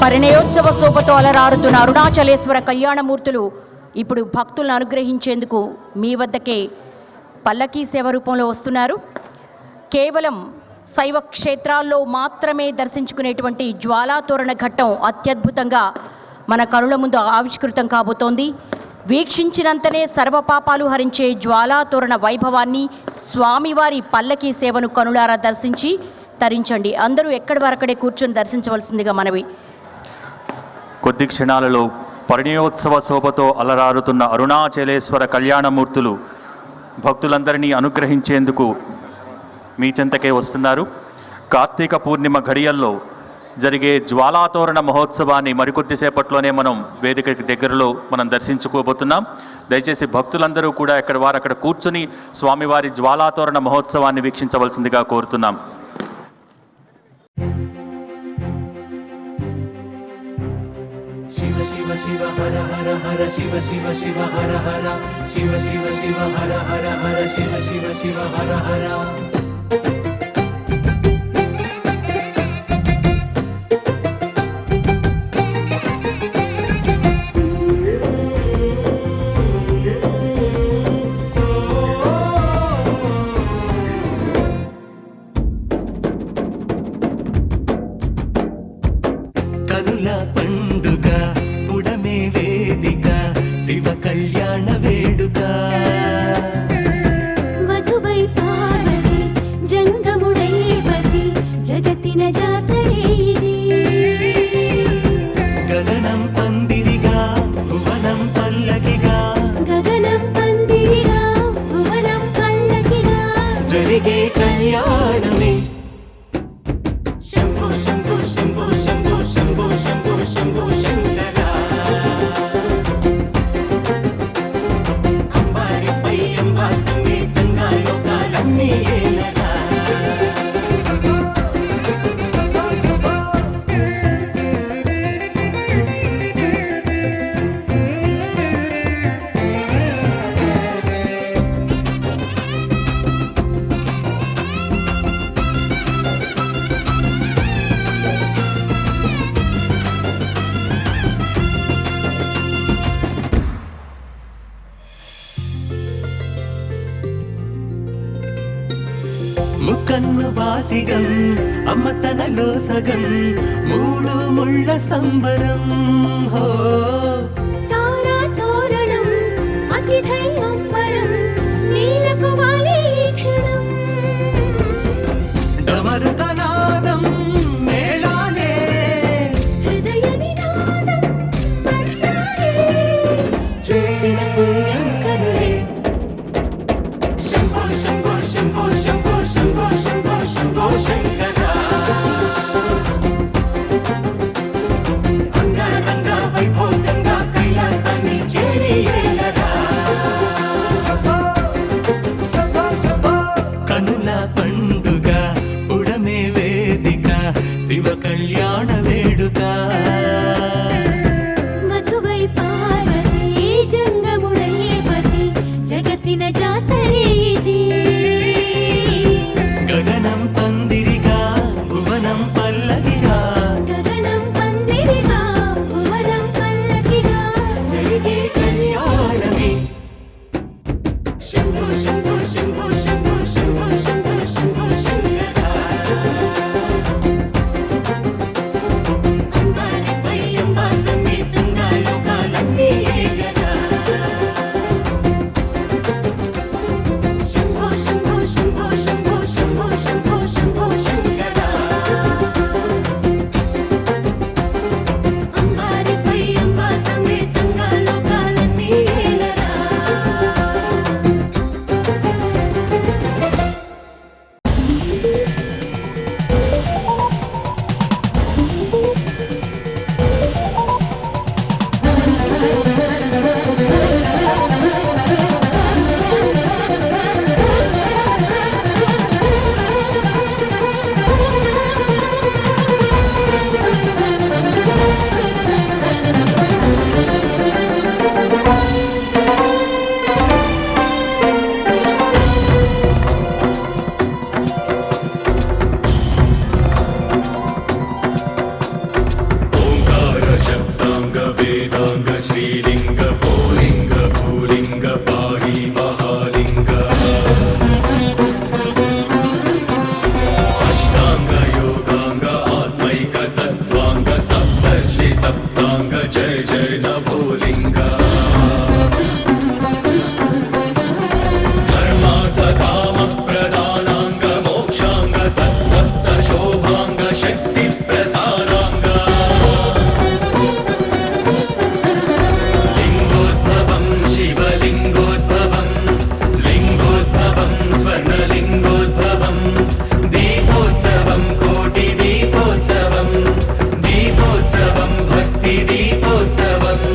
పరిణయోత్సవ శోభతో అలరారుతున్న అరుణాచలేశ్వర కళ్యాణమూర్తులు ఇప్పుడు భక్తులను అనుగ్రహించేందుకు మీ వద్దకే పల్లకీ సేవ రూపంలో వస్తున్నారు. కేవలం శైవ క్షేత్రాల్లో మాత్రమే దర్శించుకునేటువంటి జ్వాలాతోరణ ఘట్టం అత్యద్భుతంగా మన కనుల ముందు ఆవిష్కృతం కాబోతోంది. వీక్షించినంతనే సర్వపాపాలు హరించే జ్వాలాతోరణ వైభవాన్ని, స్వామివారి పల్లకీ సేవను కనులారా దర్శించి తరించండి. అందరూ ఎక్కడి వరకడే కూర్చొని దర్శించవలసిందిగా మనవి. కొద్ది క్షణాలలో పరిణయోత్సవ శోభతో అలరారుతున్న అరుణాచలేశ్వర కళ్యాణమూర్తులు భక్తులందరినీ అనుగ్రహించేందుకు మీ చెంతకే వస్తున్నారు. కార్తీక పూర్ణిమ ఘడియల్లో జరిగే జ్వాలాతోరణ మహోత్సవాన్ని మరికొద్దిసేపట్లోనే మనం వేదిక దగ్గరలో మనం దర్శించుకోబోతున్నాం. దయచేసి భక్తులందరూ కూడా ఎక్కడ వారు అక్కడ కూర్చుని స్వామివారి జ్వాలాతోరణ మహోత్సవాన్ని వీక్షించవలసిందిగా కోరుతున్నాం. शिव शिव शिव हर हर हर शिव शिव शिव हर हर शिव शिव शिव हर हर हर शिव शिव शिव हर हर కనుల పండుగ పుడమే వేదిక శివ కళ్యాణ వేడుక వధువై పార్వతి జంగముడైపతి జగతిన జాతరే ఇది. గగనం పందిరిగా భువనం పల్లకిగా గగనం పందిరిగా భువనం పల్లకిగా జరిగే కళ్యాణమే శంభో శంభో శంభో శంభో శంభో శంభో శంభో శంకర అంబారిపై అంబా సమేతంగా లోకాలన్నీ ఏలరా. ముక్కన్ను బాసిగం అమ్మ తనలో సగం మూడు ముళ్ళ సంబరం హో తారా తోరణం అతిథై అంబరం నీలకు వాలి క్షణం. డమరుకనాదం మేళాలే హృదయ నినాదం మంత్రాలే చేసిన పుణ్యం కరులే. శంభో శంభో శంభో శంభో శంభో శంభో శంభో శంకర అంగరంగ వైభోగంగా षडाङ्ग श्रीलिङ्ग भूलिङ्ग भूलिङ्ग पाहि महालिङ्ग अष्टाङ्ग योगाङ्ग आत्मैक तत्त्वाङ्ग सप्तर्षि सप्ताङ्ग जय जय नभोलिङ्ग धर्मार्थ काम प्रदानाङ्ग मोक्षाङ्ग सत्त्वत्त शोभाङ्ग शक्ति प्रसाराङ्ग लिङ्गोद्भवं शिवलिङ्गोद्भवं लिङ्गोद्भवं स्वर्णलिङ्गोद्भवं दीपोत्सवं कोटिदीपोत्सवं दीपोत्सवं भक्तिदीपोत्सवम्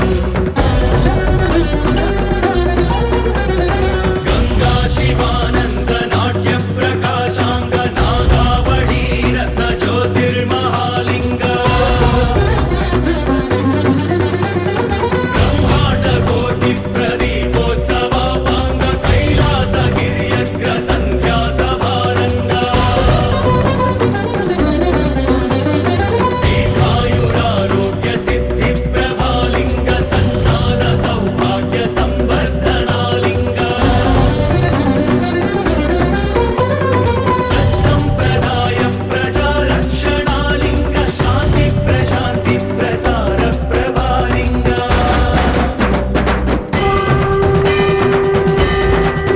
गङ्गा शिवानन्द नाट्य प्रकाशाङ्ग नागावळी रत्न ज्योतिर्महालिङ्ग ब्रह्माण्ड कोटि प्रदीपोत्सवापाङ्ग कैलास गिर्यग्र सन्ध्या सभारङ्ग दीर्घायुरारोग्य सिद्धि प्रभालिङ्ग सन्तान सौभाग्य संवर्धनालिङ्ग सत्सम्प्रदाय प्रजारक्षणालिङ्ग शान्ति प्रशान्ति प्रसार प्रभालिङ्ग ॐ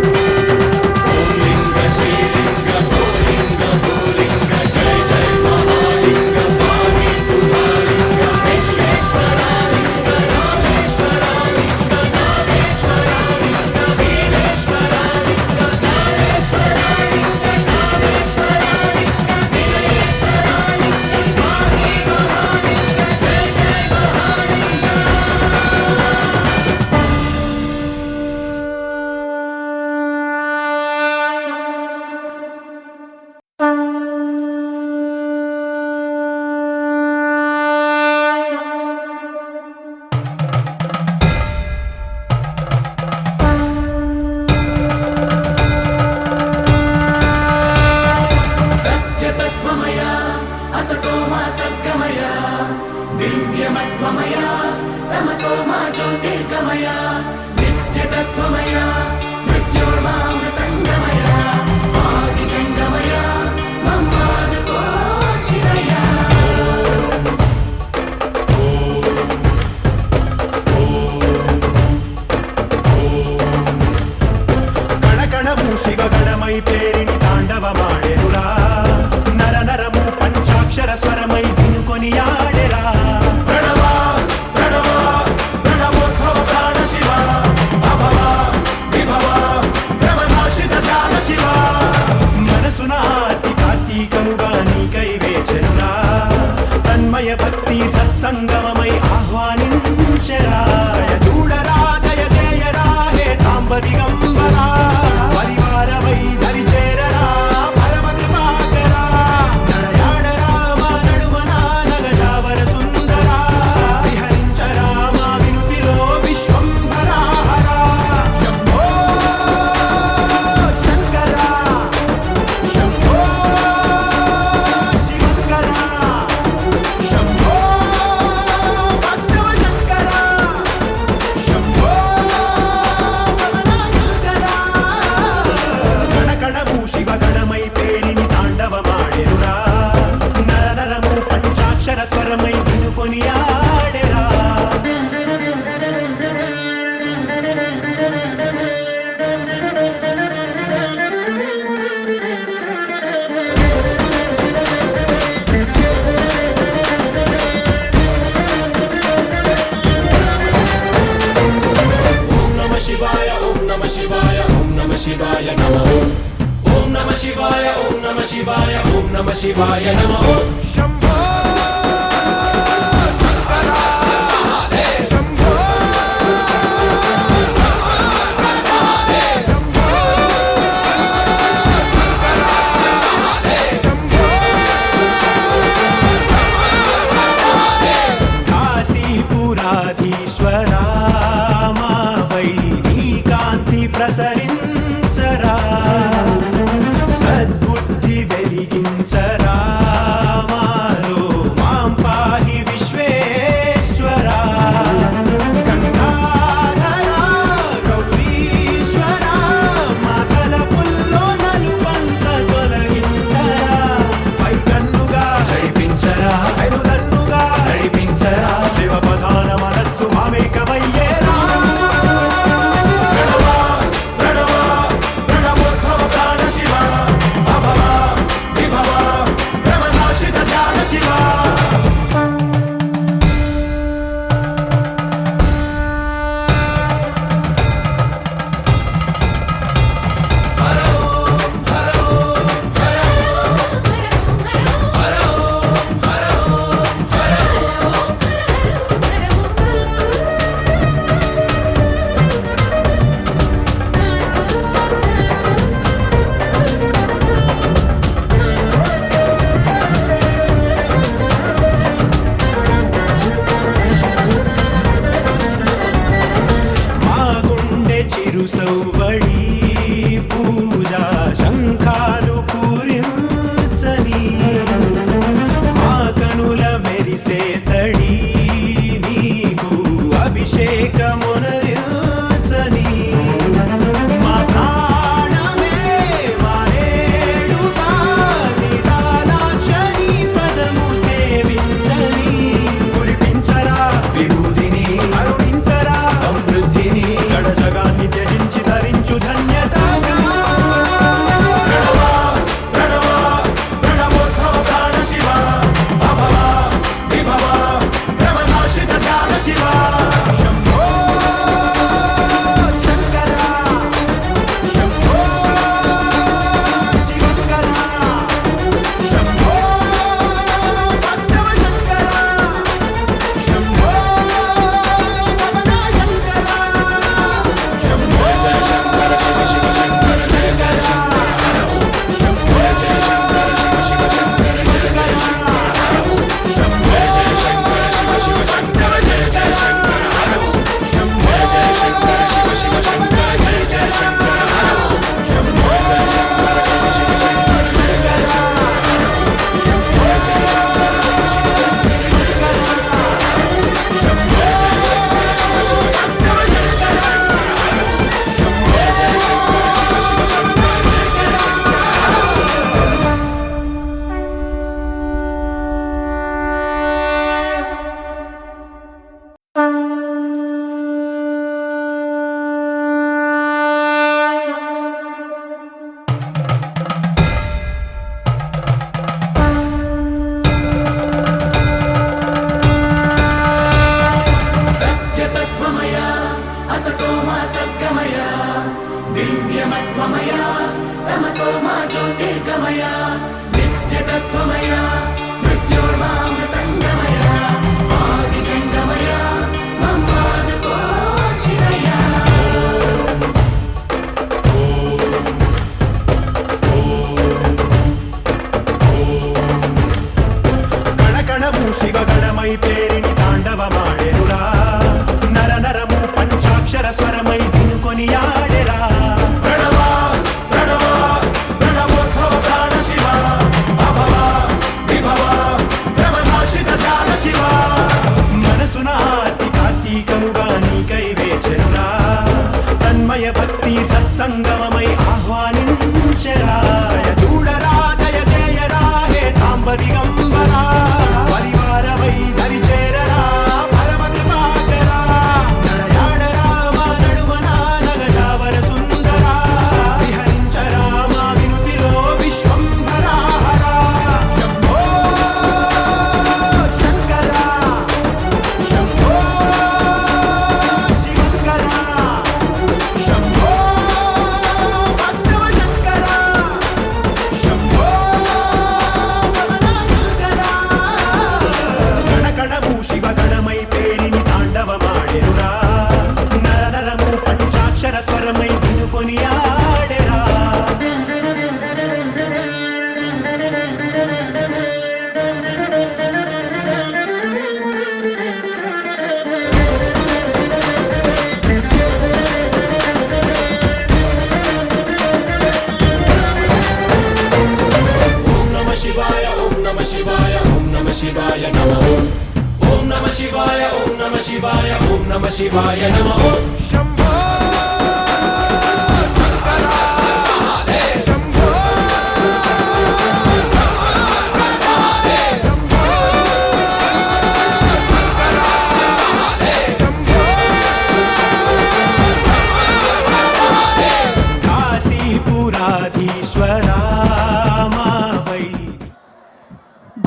लिङ्ग श्रीलिङ्ग भूलिङ्ग भूलिङ्ग जय जय महालिङ्ग पाहि सुधालिङ्ग विश्वेश्वरालिङ्ग रामेश्वरालिङ्ग नागेश्वरालिङ्ग वीरेश्वरालिङ्ग कामेश्वरालिङ्ग कामेश्वरालिङ्ग विजयेश्वरालिङ्ग पाहि महालिङ्ग जय जय महालिङ्ग सत्यसत्त्वमया असतो मा सद्गमया दिव्यमत्वमया तमसो मा ज्योतिर्गमया नित्यतत्त्वमया मृत्योर्मामृतङ्गमया आदिजङ्गमया मम्मादको शिवया ಕಣಕಣವು ಶಿವಗಣಮೈ ಪೇರಿಣಿ ತಾಂಡವ ಮಾಡೆರುರಾ ನರ ನರಮು ಪಂಚಾಕ್ಷರ ಸ್ವರಮೈ ಕೊನಿಯಾಡೆರ ಪ್ರಣವ ಪ್ರಣವ ಪ್ರಣವೋದ್ಭವ ಪ್ರಾಣ ಶಿವ ಅಭವ ವಿಭವ ಭ್ರಮನಾಶಿತ ಧ್ಯಾನ ಶಿವ మనసున ఆర్తి కార్తీకముగా నీకై వేచెరురా తన్మయ భక్తి సత్సంగమమై ఆహ్వానించరాయ చూడరా దయచేయరా హే సాంబ దిగంబరా పరివారమై దరి చేరరా పరమ కృపాకరా నడయాడరా మా నడుమన నగజావర సుందరా విహరించరా మా వినుతిలో విశ్వంభరా హరా శంభో శంకరా శంభో శివంకరా శంభో భక్తవ శంకరా శంభో పవనాశంకరా కణకణము శివగణమై పేరిని తాండవ మాడెరురా నర నరము పంచాక్షర స్వరమై కొనియాడెరా ॐ नमः शिवाय ॐ नमः शिवाय ॐ नमः शिवाय नमः ॐ नमः शिवाय ॐ नमः शिवाय ॐ नमः शिवाय नमः శంభో శంకరా శంభో శంభో శంకరా శంభో కాశీపురాధీశ్వరా మా వై నీ కాంతి ప్రసరించరా సద్బుద్ధి వెలిగించరా మా ప్రసరించరా శివ ప్రధాన మనస్సు మామేకమయ్యేరా ప్రణవ ప్రణవ ప్రణవోద్భవ ప్రాణ శివ అభవ విభవ భ్రమనాశిత ధ్యాన శివ మా గుండె చిరు సౌవడి పూజా శంఖాలు పూరించని మా కనుల మెరిసే తడి నీకు అభిషేకమునరించని మా ప్రాణమే మారేడుగా నిటాలాక్షరి పదము సేవించని కురిపించరా విభూతిని అరుణించరా సమృద్ధిని జడ జగాన్ని త్యజించి ధరించు ధన్యతగా ప్రణవ ప్రణవ ప్రణవోద్భవ ప్రాణ శివ అభవ విభవ భ్రమనాశిత ధ్యాన శివ శంభో శంకర శంభో శివంకర శంభో భక్తవ శంకర శంభో పవన శంకర శంభో జయ శంకర శివ శివ శంకర జయ జయ శంకర హర ఓం శంభో జయ శంకర శివ శివ శంకర జయ జయ శంకర హర ఓం శంభో జయ శంకర శివ శివ శంకర జయ జయ శంకర హర ఓం శంభో జయ శంకర శివ శివ శంకర జయ జయ శంకర హర ఓం శంభో జయ శంకర శివ శివ శంకర జయ జయ శంకర హర ఓం శంభో జయ శంకర శివ శివ శంకర జయ జయ శంకర హర ఓం శంభో జయ శంకర శివ శివ శంకర జయ జయ శంకర హర ఓం శంభో జయ శంకర శివ శివ శంకర జయ జయ శంకర సత్యసత్వమయ అసతోమా సద్గమయ దివ్యమత్వమయ తమసోమా జ్యోతిర్గమయ నిత్యతత్వమయ మృత్యోర్మామృతంగమయ ఆదిజంగమయ మమ్మాదుకో శివయ కణకణము శివగణమై పేరిని తాండవమాడెనురా నర నరము పంచాక్షర స్వరమై దినుకొని ఆడెరా ప్రణవ ప్రణవ ప్రణవోద్భవ ప్రాణ శివ అభవ విభవ భ్రమనాశిత ధ్యాన శివ మనసున ఆర్తి కార్తీకముగా నీకై వేచెనురా తన్మయ భక్తి సత్సంగమమై ఆహ్వానించెరా చూడరా దయ చేయరా హే సాంబ దిగంబరా పరివారమై దరి చేరరా పరమ కృపాకరా నడయాడరా మా నడుమన నగజావర సుందరా విహరించరా మా వినుతిలో విశ్వంభరా హరా శంభో శంకర శంభో శివంకర శంభో భక్తవ శంకర శంభో పవన శంకర కణకణము శివగణమై పేరిని తాండవమాడెనురా నర నరము పంచాక్షర స్వరమై వినుకొని ఆడెరా ఓం నమ శివాయ ఓం నమ శివాయ ఓం నమ శివాయ నమః ఓం నమ శివాయ ఓం నమ శివాయ ఓం నమ శివాయ నమః శంభో శంకర శంభో శంకర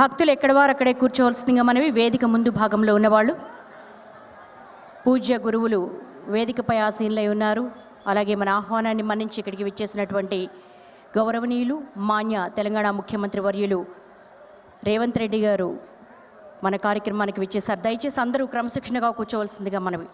భక్తులు ఎక్కడ వారు అక్కడే కూర్చోవలసిందిగా మనవి. వేదిక ముందు భాగంలో ఉన్నవాళ్ళు పూజ్య గురువులు వేదికపై ఆసీనులై ఉన్నారు. అలాగే మన ఆహ్వానాన్ని మన్నించి ఇక్కడికి విచ్చేసినటువంటి గౌరవనీయులు మాన్య తెలంగాణ ముఖ్యమంత్రి వర్యులు రేవంత్ రెడ్డి గారు మన కార్యక్రమానికి విచ్చేశారు. దయచేసి అందరూ క్రమశిక్షణగా కూర్చోవలసిందిగా మనవి.